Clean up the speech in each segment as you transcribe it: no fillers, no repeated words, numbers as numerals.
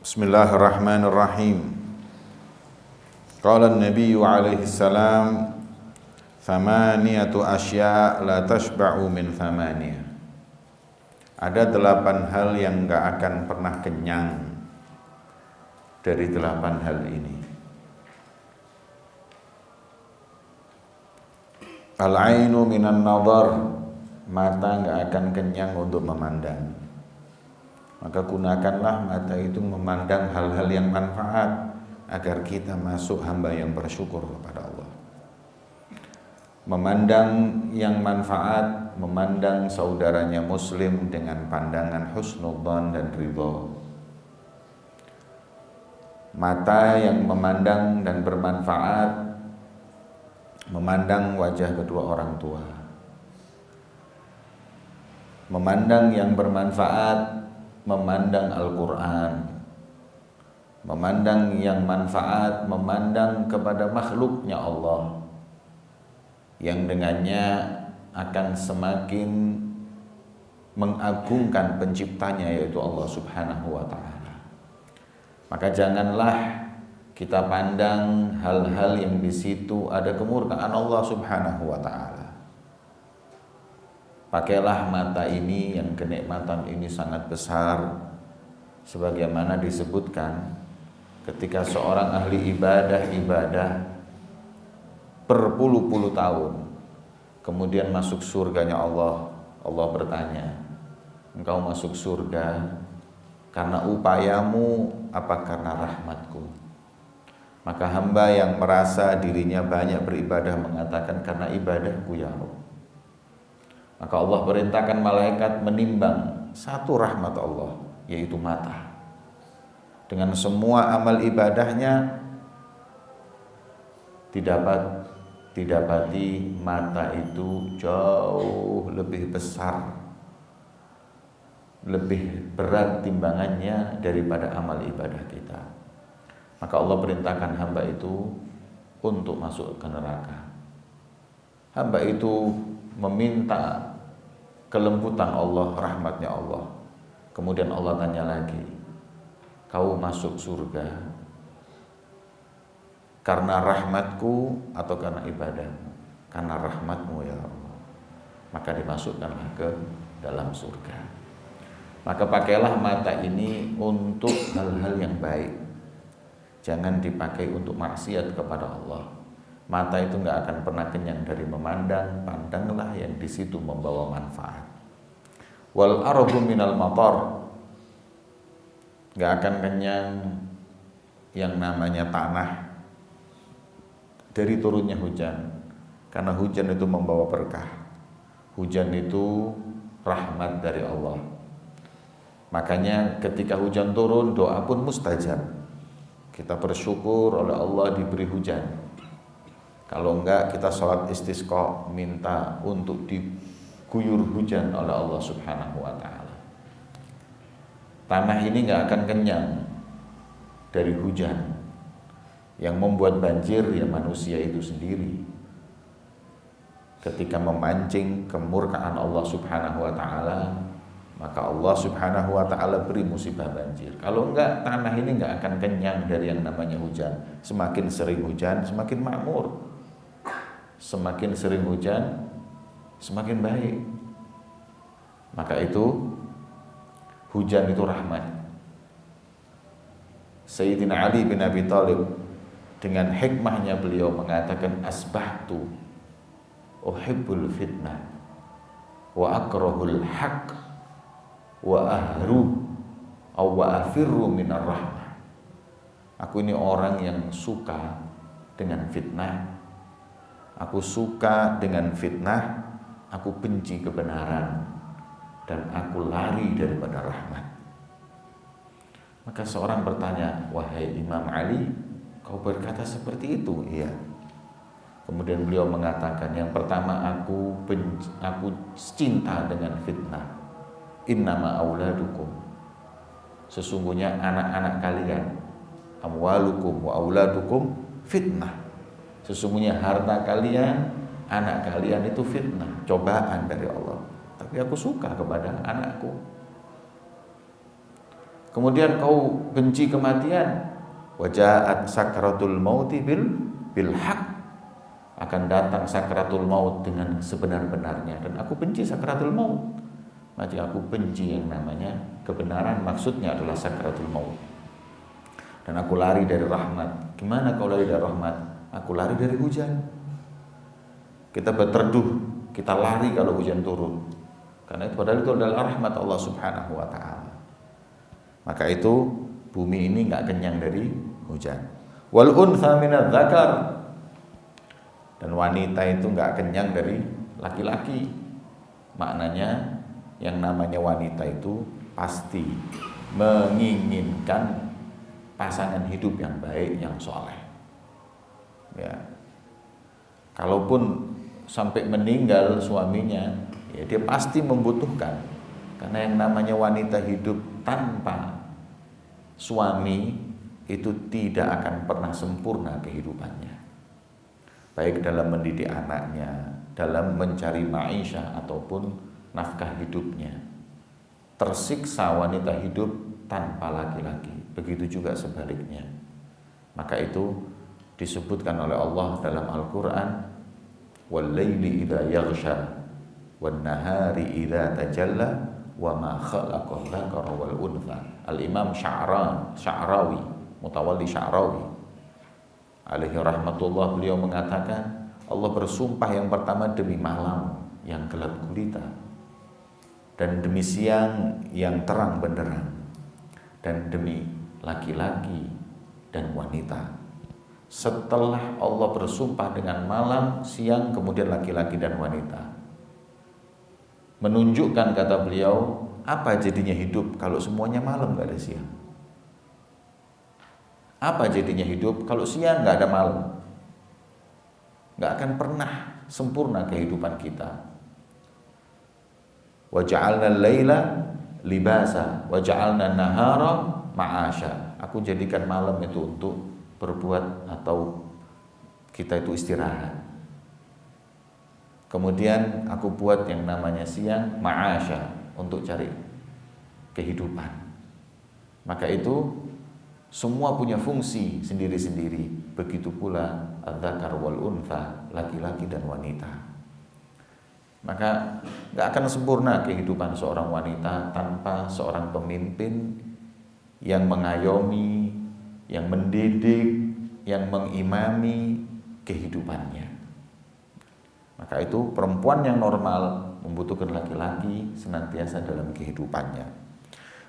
Bismillahirrahmanirrahim. Qala an-nabiy alaihi salam, "Thamaniyatu asya' la tashba'u min thamaniyah." Ada 8 hal yang enggak akan pernah kenyang dari 8 hal ini. Al-ainu minan nadhar, mata enggak akan kenyang untuk memandang. Maka gunakanlah mata itu memandang hal-hal yang manfaat agar kita masuk hamba yang bersyukur kepada Allah. Memandang yang manfaat, memandang saudaranya muslim dengan pandangan husnudzon dan ridha. Mata yang memandang dan bermanfaat, memandang wajah kedua orang tua. Memandang yang bermanfaat, memandang Al-Quran. Memandang yang manfaat, memandang kepada makhluknya Allah, yang dengannya akan semakin mengagungkan penciptanya, yaitu Allah subhanahu wa ta'ala. Maka janganlah kita pandang hal-hal yang di situ ada kemurkaan Allah subhanahu wa ta'ala. Pakailah mata ini, yang kenikmatan ini sangat besar, sebagaimana disebutkan ketika seorang ahli ibadah berpuluh-puluh tahun, kemudian masuk surganya Allah. Allah bertanya, "Engkau masuk surga karena upayamu apa karena rahmatku?" Maka hamba yang merasa dirinya banyak beribadah mengatakan, "Karena ibadahku ya Allah." Maka Allah perintahkan malaikat menimbang satu rahmat Allah, yaitu mata. Dengan semua amal ibadahnya, didapati mata itu jauh lebih besar, lebih berat timbangannya daripada amal ibadah kita. Maka Allah perintahkan hamba itu untuk masuk ke neraka. Hamba itu meminta kelembutan Allah, rahmatnya Allah. Kemudian Allah tanya lagi, "Kau masuk surga karena rahmatku atau karena ibadahmu?" "Karena rahmatmu ya Allah." Maka dimasukkanlah ke dalam surga. Maka pakailah mata ini untuk hal-hal yang baik. Jangan dipakai untuk maksiat kepada Allah. Mata itu enggak akan pernah kenyang dari memandang. Pandanglah yang di situ membawa manfaat. Wal ardu minal matar, enggak akan kenyang yang namanya tanah dari turunnya hujan. Karena hujan itu membawa berkah. Hujan itu rahmat dari Allah. Makanya ketika hujan turun, doa pun mustajab. Kita bersyukur oleh Allah diberi hujan. Kalau enggak, kita sholat istisqa, minta untuk diguyur hujan oleh Allah subhanahu wa ta'ala. Tanah ini enggak akan kenyang dari hujan. Yang membuat banjir ya manusia itu sendiri. Ketika memancing kemurkaan Allah subhanahu wa ta'ala, maka Allah subhanahu wa ta'ala beri musibah banjir. Kalau enggak, tanah ini enggak akan kenyang dari yang namanya hujan. Semakin sering hujan, semakin makmur. Semakin sering hujan, semakin baik. Maka itu, hujan itu rahmat. Sayyidina Ali bin Abi Thalib dengan hikmahnya beliau mengatakan, "Asbahtu uhibbul fitnah wa akrahul haq wa ahru wa afirru minar rahmah." Aku ini orang yang suka dengan fitnah. Aku suka dengan fitnah, aku benci kebenaran, dan aku lari daripada rahmat. Maka seorang bertanya, "Wahai Imam Ali, kau berkata seperti itu?" Iya. Kemudian beliau mengatakan, "Yang pertama, aku cinta dengan fitnah. Innama auladukum, sesungguhnya anak-anak kalian, amwalukum wa auladukum fitnah. Sesungguhnya harta kalian, anak kalian itu fitnah, cobaan dari Allah. Tapi aku suka kepada anakku." Kemudian kau benci kematian, wajaat sakratul mauti bil haq, akan datang sakratul maut dengan sebenar-benarnya, dan aku benci sakratul maut. Maka aku benci yang namanya kebenaran, maksudnya adalah sakratul maut. Dan aku lari dari rahmat. Gimana kau lari dari rahmat? Aku lari dari hujan. Kita berteduh, kita lari kalau hujan turun. Karena itu padahal itu adalah rahmat Allah Subhanahu wa taala. Maka itu bumi ini enggak kenyang dari hujan. Wal untha minadz dzakar. Dan wanita itu enggak kenyang dari laki-laki. Maknanya yang namanya wanita itu pasti menginginkan pasangan hidup yang baik, yang soleh. Ya. Kalaupun sampai meninggal suaminya, ya dia pasti membutuhkan. Karena yang namanya wanita hidup tanpa suami itu tidak akan pernah sempurna kehidupannya. Baik dalam mendidik anaknya, dalam mencari maisha ataupun nafkah hidupnya. Tersiksa wanita hidup tanpa laki-laki. Begitu juga sebaliknya. Maka itu disebutkan oleh Allah dalam Al-Quran, wal-laili idza yaghsha wan nahari idza tajalla wa ma khalaqal dzakara wal untha. Al-Imam Sya'rawi, Mutawalli Sya'rawi alaihi rahmatullah, beliau mengatakan Allah bersumpah yang pertama demi malam yang gelap gulita, dan demi siang yang terang benderang, dan demi laki-laki dan wanita. Setelah Allah bersumpah dengan malam, siang, kemudian laki-laki dan wanita, menunjukkan, kata beliau, apa jadinya hidup kalau semuanya malam gak ada siang? Apa jadinya hidup kalau siang gak ada malam? Gak akan pernah sempurna kehidupan kita. Wa ja'alna al-laila libasa wa ja'alna an-nahara ma'asha. Aku jadikan malam itu untuk berbuat atau kita itu istirahat. Kemudian aku buat yang namanya siang ma'asha, untuk cari kehidupan. Maka itu semua punya fungsi sendiri-sendiri. Begitu pula adzakar wal untha, laki-laki dan wanita. Maka gak akan sempurna kehidupan seorang wanita tanpa seorang pemimpin yang mengayomi, yang mendidik, yang mengimami kehidupannya. Maka itu perempuan yang normal membutuhkan laki-laki senantiasa dalam kehidupannya.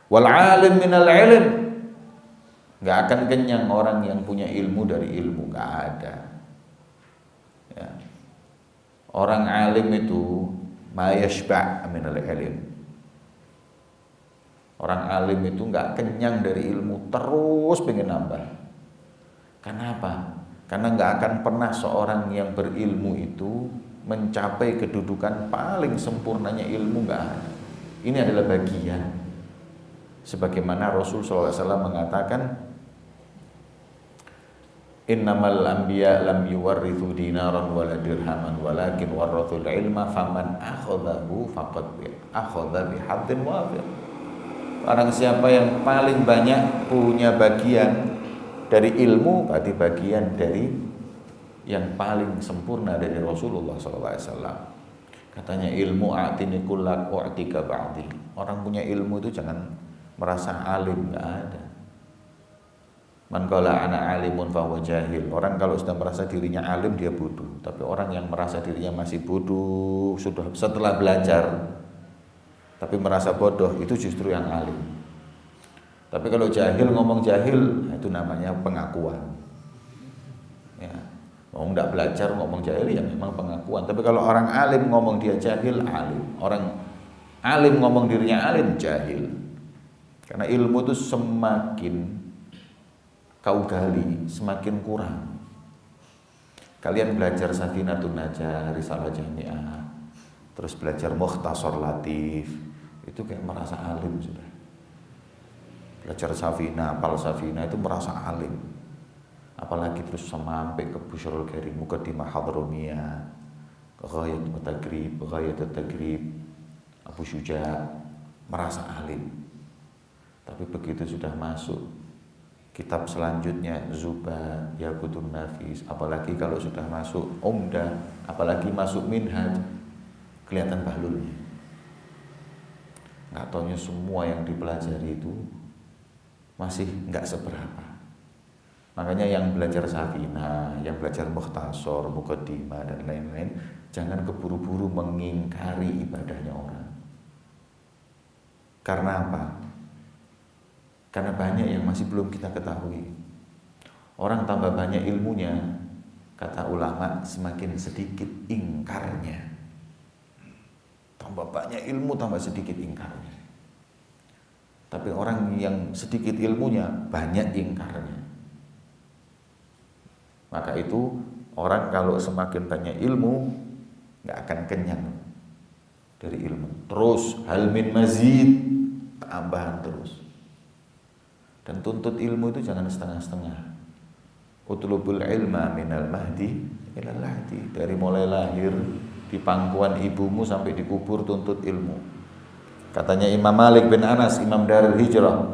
Wal alim minal ilm, gak akan kenyang orang yang punya ilmu dari ilmu, gak ada. Ya. Orang alim itu ma yashba' minal ilm. Orang alim itu gak kenyang dari ilmu, terus pengen nambah. Kenapa? Karena gak akan pernah seorang yang berilmu itu mencapai kedudukan paling sempurnanya ilmu, gak ada. Ini adalah bagian. Sebagaimana Rasul SAW mengatakan, innamal anbiya lam yuwarrithu dinaran wala dirhaman walakin warrathul ilma faman akhadhahu faqad akhadha bihadzin wafir. Orang siapa yang paling banyak punya bagian dari ilmu, berarti bagian dari yang paling sempurna dari Rasulullah SAW. Katanya ilmu a'tini kullak u'tika ba'di. Orang punya ilmu itu jangan merasa alim, gak ada. Man qala ana alimun fahuwa jahil. Orang kalau sudah merasa dirinya alim, dia bodoh. Tapi orang yang merasa dirinya masih bodoh, sudah setelah belajar tapi merasa bodoh, itu justru yang alim. Tapi kalau jahil ngomong jahil, itu namanya pengakuan. Ya, mau nggak belajar ngomong jahil ya memang pengakuan. Tapi kalau orang alim ngomong dia jahil, alim. Orang alim ngomong dirinya alim, jahil. Karena ilmu itu semakin kau gali, semakin kurang. Kalian belajar Safinatun Najah, Risalah Jami'ah, terus belajar Mukhtasar Latif, itu kayak merasa alim sudah. Belajar Safina, Pal Safina itu merasa alim. Apalagi terus sampai ke Busyrul Karim, Muqaddimah Hadramiyah, Ghayatul Tagrib, Ghayatul Tagrib, Abu Syuja, merasa alim. Tapi begitu sudah masuk kitab selanjutnya Zubat, Yaqutun Nafis, apalagi kalau sudah masuk Umdah, apalagi masuk Minhaj, kelihatan bahlulnya. Nggak taunya semua yang dipelajari itu masih nggak seberapa. Makanya yang belajar Safinah, yang belajar Mukhtasar, Muqaddimah dan lain-lain, jangan keburu-buru mengingkari ibadahnya orang. Karena apa? Karena banyak yang masih belum kita ketahui. Orang tambah banyak ilmunya, kata ulama, semakin sedikit ingkarnya. Tambah banyak ilmu, tambah sedikit ingkarnya. Tapi orang yang sedikit ilmunya, banyak ingkarnya. Maka itu orang kalau semakin banyak ilmu gak akan kenyang dari ilmu. Terus hal min mazid, tambahan terus. Dan tuntut ilmu itu jangan setengah-setengah. Utlubul ilma minal mahdi ilal lahdi. Dari mulai lahir di pangkuan ibumu sampai dikubur tuntut ilmu. Katanya Imam Malik bin Anas, Imam Darul Hijrah,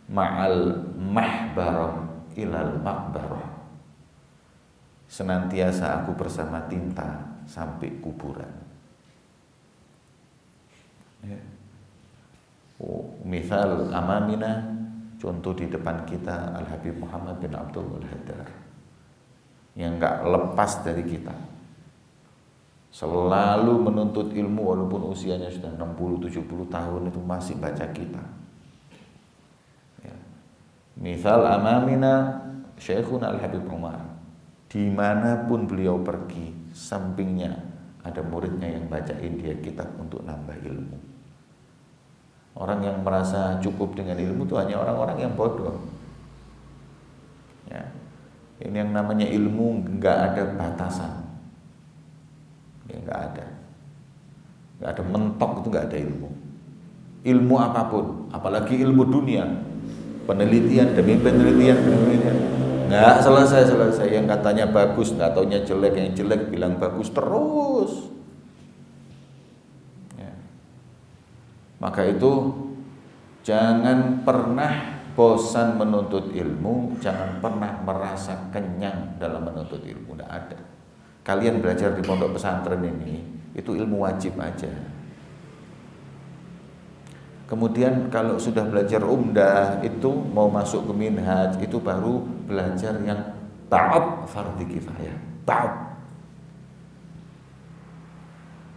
ma'al mahbarah ilal maqbarah. Senantiasa aku bersama tinta sampai kuburan. Ya. Misal amamina, contoh di depan kita Al-Habib Muhammad bin Abdul Haddad, yang gak lepas dari kita, selalu menuntut ilmu walaupun usianya sudah 60-70 tahun, itu masih baca kita. Ya. Misal amamina Syekhuna Al-Habib Umar, dimanapun beliau pergi, sampingnya ada muridnya yang bacain dia kitab untuk nambah ilmu. Orang yang merasa cukup dengan ilmu itu hanya orang-orang yang bodoh. Ya. Ini yang namanya ilmu nggak ada batasan. Ya, nggak ada. Nggak ada mentok, itu nggak ada ilmu. Ilmu apapun, apalagi ilmu dunia, penelitian demi penelitian, nggak selesai. Yang katanya bagus, nggak taunya jelek, yang jelek bilang bagus terus. Maka itu jangan pernah bosan menuntut ilmu, jangan pernah merasa kenyang dalam menuntut ilmu. Tidak ada. Kalian belajar di pondok pesantren ini, itu ilmu wajib aja. Kemudian kalau sudah belajar umdah, itu mau masuk ke minhaj, itu baru belajar yang ta'ab fardhi kifayah. Ta'ab.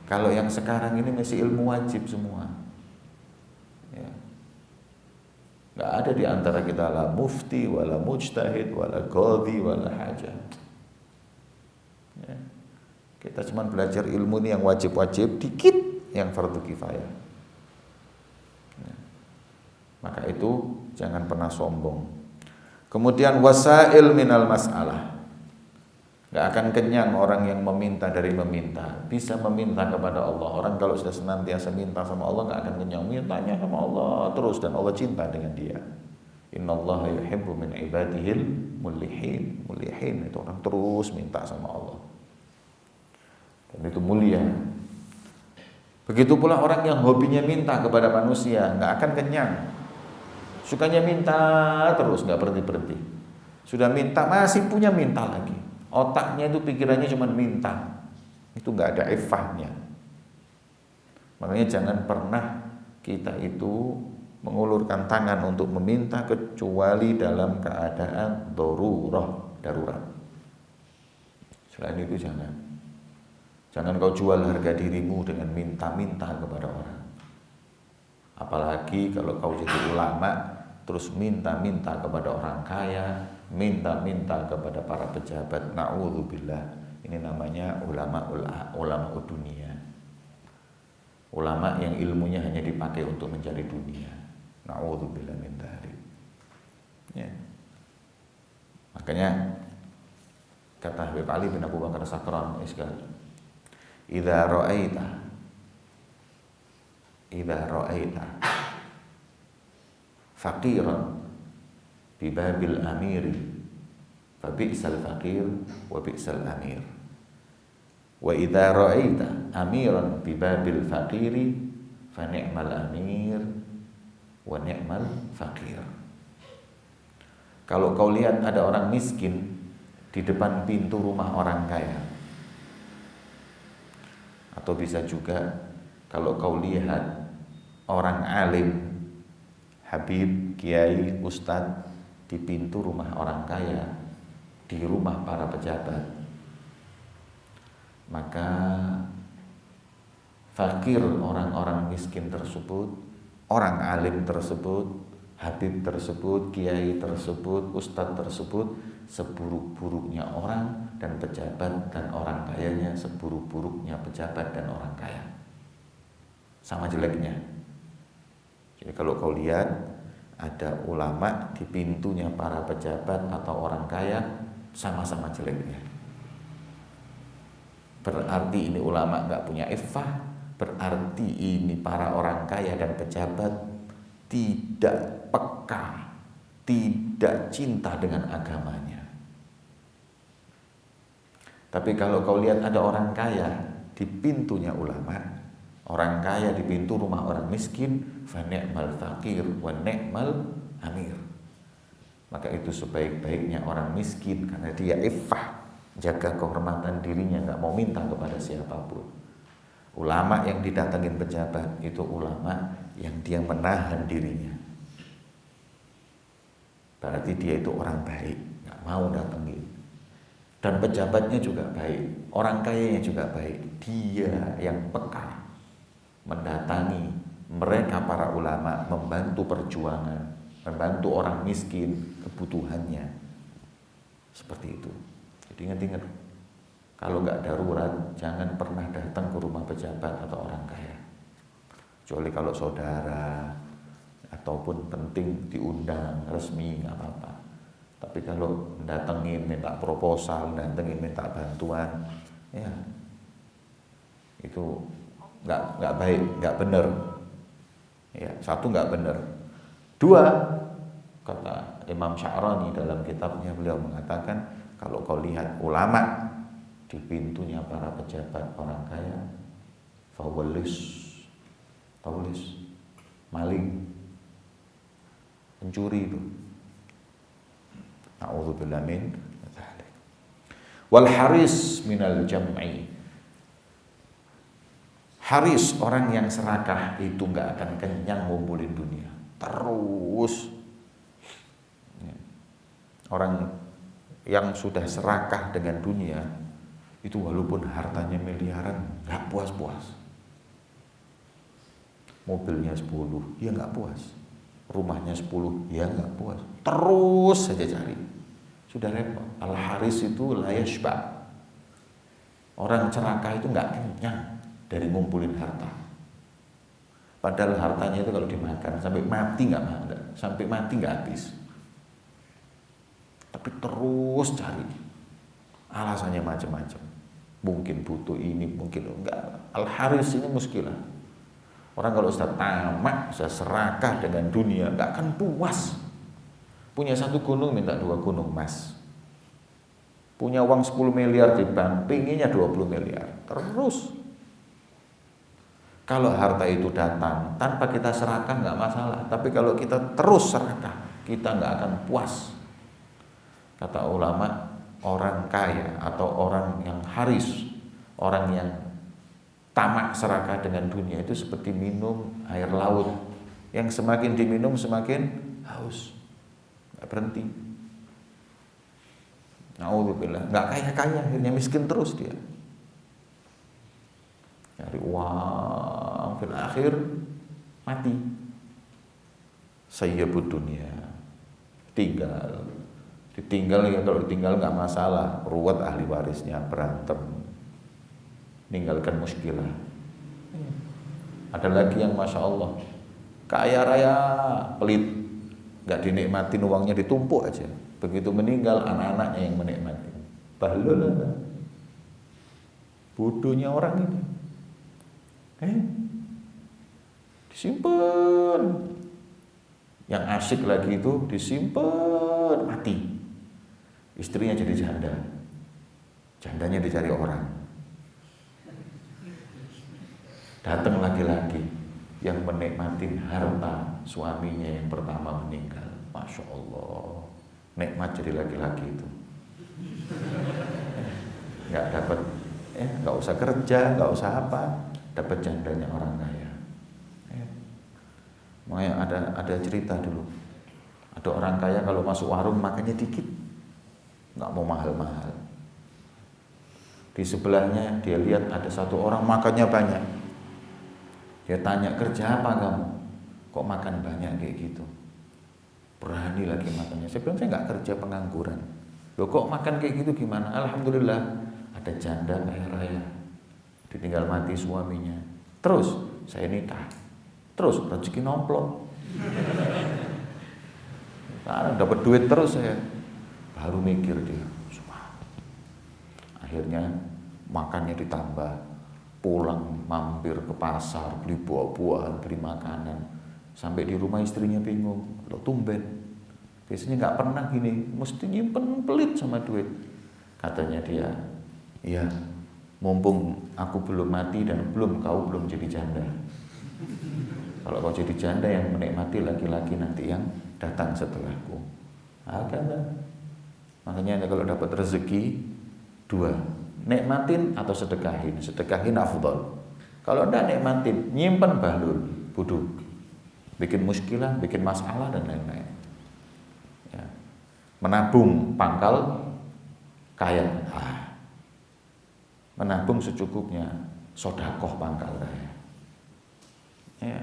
Kalau yang sekarang ini masih ilmu wajib semua. Ya. Gak ada di antara kita la mufti, wala mujtahid, wala qadhi, wala hajah. Ya. Kita cuma belajar ilmu ini yang wajib-wajib, dikit yang fardu kifayah. Ya. Maka itu jangan pernah sombong. Kemudian wasail minal mas'alah. Gak akan kenyang orang yang meminta dari meminta. Bisa meminta kepada Allah. Orang kalau sudah senantiasa minta sama Allah gak akan kenyang. Mintanya sama Allah terus, dan Allah cinta dengan dia. Innallaha yuhibbu min ibadihil mulihin. Mulihin itu orang terus minta sama Allah. Dan itu mulia. Begitu pula orang yang hobinya minta kepada manusia, gak akan kenyang. Sukanya minta terus, gak berhenti-berhenti. Sudah minta, masih punya minta lagi. Otaknya itu pikirannya cuma minta. Itu gak ada iffahnya. Makanya jangan pernah kita itu mengulurkan tangan untuk meminta kecuali dalam keadaan darurat. Selain itu jangan. Jangan kau jual harga dirimu dengan minta-minta kepada orang. Apalagi kalau kau jadi ulama terus minta-minta kepada orang kaya, minta-minta kepada para pejabat. Na'udzubillah. Ini namanya ulama dunia. Ulama yang ilmunya hanya dipakai untuk mencari dunia. Na'udzubillah min dzalik. Ya. Makanya kata Habib Ali bin Abu Bakar Sakran sekali, idza ra'aita faqiran bi babil amiri fa bi'sal faqir wa bi'sal amir, wa idza ra'aita amiran bi babil faqiri fa ni'mal amir wa ni'mal faqir. Kalau kau lihat ada orang miskin di depan pintu rumah orang kaya, atau bisa juga kalau kau lihat orang alim, habib, kiai, ustadz di pintu rumah orang kaya, di rumah para pejabat, maka fakir orang-orang miskin tersebut, orang alim tersebut, habib tersebut, kiai tersebut, ustadz tersebut, seburuk-buruknya orang dan pejabat dan orang kayanya seburuk-buruknya pejabat dan orang kaya. Sama jeleknya. Jadi kalau kau lihat ada ulama di pintunya para pejabat atau orang kaya, sama-sama jeleknya. Berarti ini ulama gak punya iffah, berarti ini para orang kaya dan pejabat tidak peka, tidak cinta dengan agamanya. Tapi kalau kau lihat ada orang kaya di pintunya ulama, orang kaya di pintu rumah orang miskin, fa ni'mal faqir wa ni'mal amir. Maka itu sebaik-baiknya orang miskin karena dia iffah, jaga kehormatan dirinya, gak mau minta kepada siapapun. Ulama yang didatangin pejabat itu ulama yang dia menahan dirinya. Berarti dia itu orang baik, gak mau datangin. Dan pejabatnya juga baik, orang kayanya juga baik. Dia yang peka mendatangi mereka para ulama, membantu perjuangan, membantu orang miskin kebutuhannya. Seperti itu. Jadi ingat-ingat, kalau nggak darurat, jangan pernah datang ke rumah pejabat atau orang kaya. Kecuali kalau saudara ataupun penting diundang resmi nggak apa-apa. Tapi kalau datengin minta proposal, datengin minta bantuan, ya itu nggak baik, nggak benar. Ya, satu nggak benar. Dua, kata Imam Sya'rani dalam kitabnya, beliau mengatakan kalau kau lihat ulama di pintunya para pejabat orang kaya, fawalis, maling, pencuri itu. A'udzubillah min dzalik. Wal haris minal jam'i. Haris, orang yang serakah itu nggak akan kenyang ngumpulin dunia. Terus orang yang sudah serakah dengan dunia itu walaupun hartanya miliaran nggak puas-puas. Mobilnya 10, ya nggak puas. Rumahnya 10, ya nggak puas. Terus saja cari. Sudah repot. Al-haris itu la yashba. Orang serakah itu nggak kenyang dari ngumpulin harta. Padahal hartanya itu kalau dimakan sampai mati nggak habis. Tapi terus cari. Alasannya macam-macam. Mungkin butuh ini, mungkin enggak. Al-haris ini muskilah. Orang kalau sudah tamak, sudah serakah dengan dunia, enggak akan puas. Punya 1 gunung minta 2 gunung emas. Punya uang 10 miliar di bank, pinginnya 20 miliar. Terus. Kalau harta itu datang tanpa kita serakah enggak masalah. Tapi kalau kita terus serakah, kita enggak akan puas. Kata ulama, orang kaya atau orang yang haris, orang yang tamak serakah dengan dunia itu seperti minum air laut yang semakin diminum semakin haus, nggak berhenti. Na'udzubillah, nggak kaya-kaya, akhirnya miskin terus dia. Cari uang, fil akhir mati. Sayyabud dunia, ditinggal ya, kalau ditinggal nggak masalah, ruwet ahli warisnya, berantem, meninggalkan muskilah. Ada lagi yang masya Allah kaya raya pelit, nggak dinikmatin, uangnya ditumpuk aja. Begitu meninggal anak-anaknya yang menikmati. Bahlul, bodohnya orang ini. Disimpan. Yang asyik lagi itu disimpan mati. Istrinya jadi janda. Jandanya dicari orang. Datang lagi-lagi. yang menikmati harta suaminya yang pertama meninggal. Masya Allah, nikmat jadi laki-laki itu. Nggak dapat, nggak usah kerja, nggak usah apa, dapat jandanya orang kaya. Makanya ada cerita dulu, ada orang kaya kalau masuk warung makannya dikit, nggak mau mahal-mahal. Di sebelahnya dia lihat ada satu orang makannya banyak. Dia tanya, kerja apa kamu? Kok makan banyak kayak gitu? Berani lagi makannya. Saya bilang, saya nggak kerja, pengangguran. Loh kok makan kayak gitu gimana? Alhamdulillah ada janda kaya raya, ditinggal mati suaminya. Terus saya nikah, terus rezeki nomplok. Sekarang dapat duit terus saya. Baru mikir dia, akhirnya makannya ditambah, pulang mampir ke pasar, beli buah-buahan, beli makanan. Sampai di rumah istrinya bingung, loh tumben, biasanya nggak pernah gini, mesti nyimpen pelit sama duit. Katanya dia, iya, mumpung aku belum mati dan kau belum jadi janda. Kalau kau jadi janda, yang menikmati laki-laki nanti yang datang setelahku. Agak. Makanya kalau dapat rezeki dua, nikmatin atau sedekahin. Sedekahin afdal. Kalau enggak nikmatin, nyimpen balur, buduk, bikin muskilah, bikin masalah dan lain-lain. Ya. Menabung pangkal kaya. Menabung secukupnya, sodakoh pangkal kaya. Ya.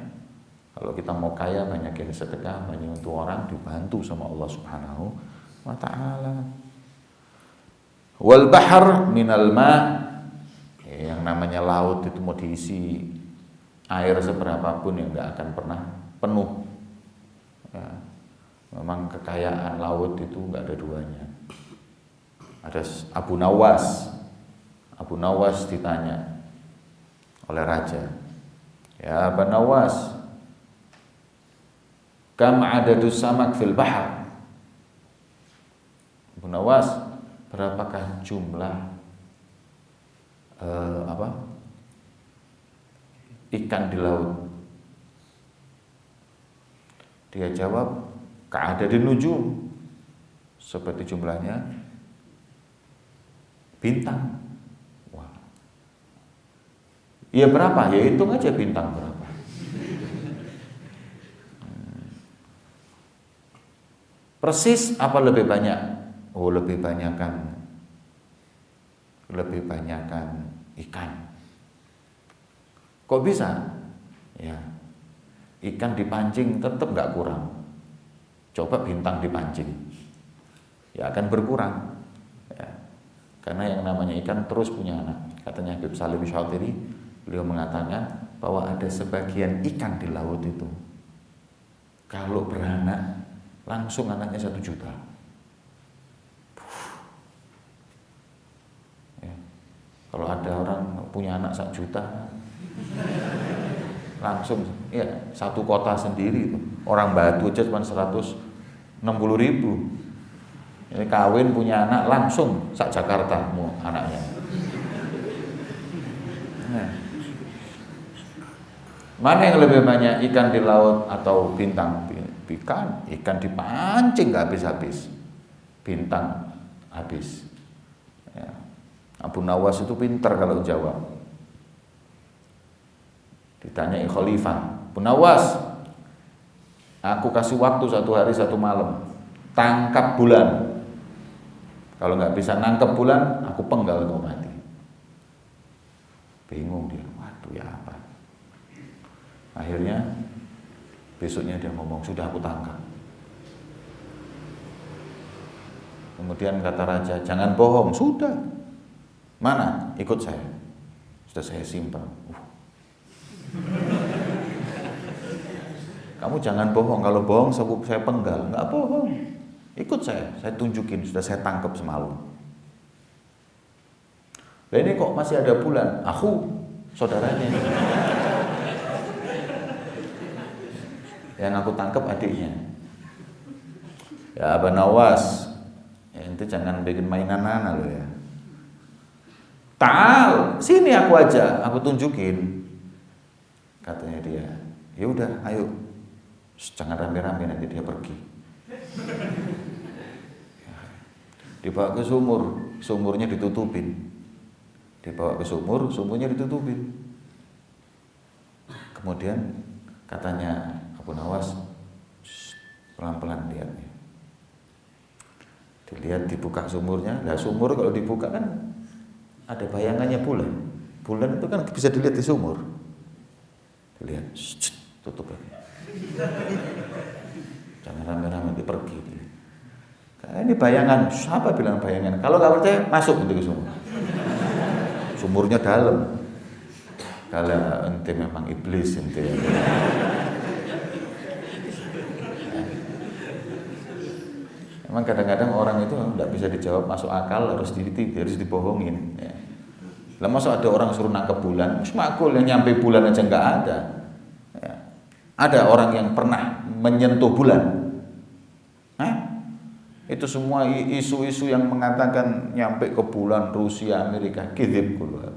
Kalau kita mau kaya, banyakin sedekah, banyak untuk orang, dibantu sama Allah Subhanahu wa ta'ala. Wal bahr minal ma, yang namanya laut itu mau diisi air seberapapun yang nggak akan pernah penuh. Ya. Memang kekayaan laut itu nggak ada duanya. Ada Abu Nawas ditanya oleh raja, ya Abu Nawas, kam adadus samak fil bahr? Abu Nawas, berapakah jumlah ikan di laut? Dia jawab, ka'adadin nujum, seperti jumlahnya bintang. Wah. Ya berapa? Ya hitung aja bintang berapa. Persis apa lebih banyak? Oh, lebih banyakan ikan. Kok bisa? Ya, ikan dipancing tetap nggak kurang. Coba bintang dipancing, ya akan berkurang. Ya. Karena yang namanya ikan terus punya anak. Katanya Habib Salim Syatiri, beliau mengatakan bahwa ada sebagian ikan di laut itu, kalau beranak langsung anaknya 1 juta. Kalau ada orang punya anak 1 juta, langsung ya satu kota sendiri itu. Orang Batu aja cuma 160.000. Ini kawin punya anak langsung sak Jakarta mau anaknya. Nah. Mana yang lebih banyak, ikan di laut atau bintang? Ikan dipancing nggak habis-habis, bintang habis. Ya. Abu Nawas itu pintar kalau jawab. Ditanyai khalifah, Abu Nawas, aku kasih waktu 1 hari 1 malam, tangkap bulan. Kalau nggak bisa nangkep bulan, aku penggal kau mati. Bingung dia, waduh ya apa. Akhirnya besoknya dia ngomong, sudah aku tangkap. Kemudian kata raja, jangan bohong. Sudah. Mana? Ikut saya. Sudah saya simpan. Kamu jangan bohong. Kalau bohong saya penggal. Enggak bohong. Ikut saya tunjukin. Sudah saya tangkap semalam. Lah ini kok masih ada bulan? Aku saudaranya. Yang aku tangkap adiknya. Ya Abu Nawas, ya, itu jangan bikin mainan anak lo ya. Ta'al, sini aku aja, aku tunjukin. Katanya dia, Ya udah, ayo, jangan rame-rame nanti dia pergi. Dibawa ke sumur, sumurnya ditutupin. Dibawa ke sumur, sumurnya ditutupin. Kemudian katanya Abu Nawas, pelan-pelan lihatnya. Dilihat, dibuka sumurnya. Nah, sumur kalau dibuka kan ada bayangannya bulan. Bulan itu kan bisa dilihat di sumur. Dilihat, tutup lagi. Jangan rame-rame, dia pergi. Ini bayangan. Siapa bilang bayangan? Kalau nggak percaya, masuk ke sumur. Sumurnya dalam. Kalau ente memang iblis ente. Memang kadang-kadang orang itu tidak bisa dijawab masuk akal, harus dibohongin. Ya. Lah masa ada orang suruh nangkep bulan, makul yang nyampe bulan aja nggak ada. Ya. Ada orang yang pernah menyentuh bulan. Itu semua isu-isu yang mengatakan nyampe ke bulan Rusia, Amerika, kizib keluar.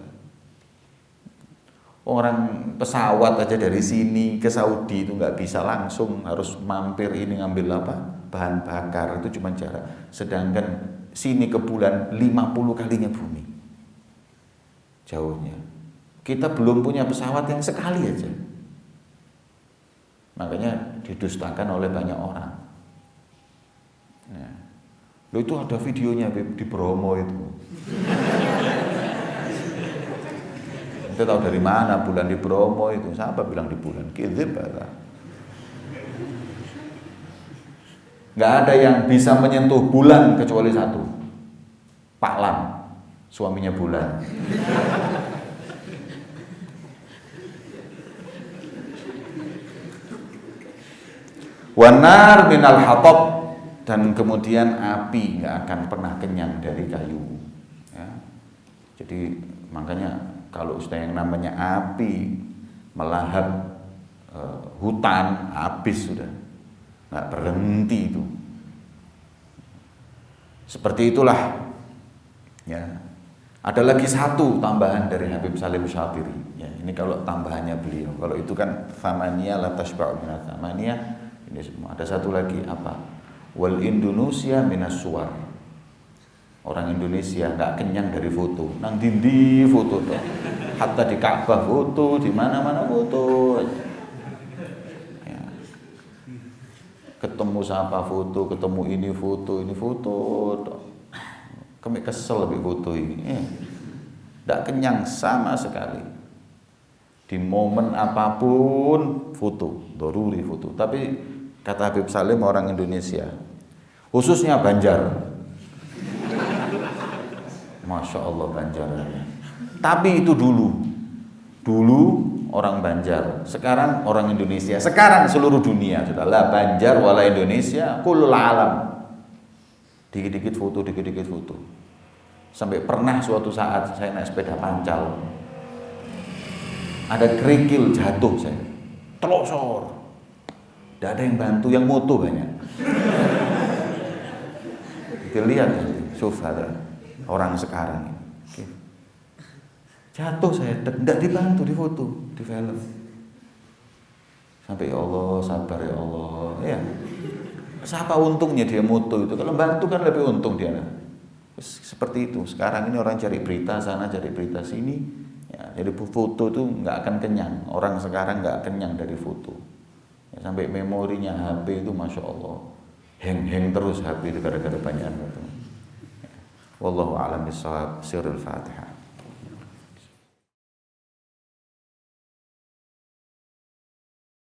Orang pesawat aja dari sini ke Saudi itu nggak bisa langsung, harus mampir ini ngambil apa? Bahan bakar, itu cuma jarak. Sedangkan sini ke bulan 50 kalinya bumi. Jauhnya. Kita belum punya pesawat yang sekali aja. Makanya didustakan oleh banyak orang. Ya. Loh, itu ada videonya di Bromo itu. Kita tahu dari mana bulan di Bromo itu? Siapa bilang di bulan? Kizib apa? Nggak ada yang bisa menyentuh bulan kecuali satu, Pak Lam, suaminya bulan. Wanar minal hatab, dan kemudian api nggak akan pernah kenyang dari kayu. Ya. Jadi makanya kalau sudah yang namanya api melahap hutan, habis sudah. Nggak berhenti itu. Seperti itulah. Ya. Ada lagi satu tambahan dari Habib Salim Syatiri. Ya, ini kalau tambahannya beliau. Kalau itu kan thamaniyah la tashba'u minat thamaniyah. Ini semua. Ada satu lagi apa? Wal Indonesia minas suwar. Orang Indonesia nggak kenyang dari foto. Nang dindi foto tuh. Hatta di Ka'bah foto, di mana-mana foto. Ketemu siapa foto, ketemu ini foto. Kami kesel lebih foto ini. Tidak kenyang sama sekali. Di momen apapun foto, doruri foto. Tapi kata Habib Salim orang Indonesia, khususnya Banjar. Masya Allah Banjar. Tapi itu dulu orang Banjar, sekarang orang Indonesia, sekarang seluruh dunia sudah lah Banjar wala Indonesia, kullul alam. Dikit-dikit foto. Sampai pernah suatu saat saya naik sepeda pancal, ada kerikil jatuh saya, telosor. Tidak ada yang bantu, yang moto banyak. Kita lihat nanti, orang sekarang. Jatuh saya, tidak dibantu, difoto, di film. Sampai ya Allah, sabar ya Allah. Ya. Siapa untungnya dia moto itu? Kalau bantu kan lebih untung dia. Seperti itu. Sekarang ini orang cari berita sana, cari berita sini. Ya, jadi foto itu nggak akan kenyang. Orang sekarang nggak kenyang dari foto. Ya, sampai memorinya HP itu Masya Allah. Hang terus HP itu gara-gara banyak foto. Wallahu a'lam bishawab. Sirrul Fatihah.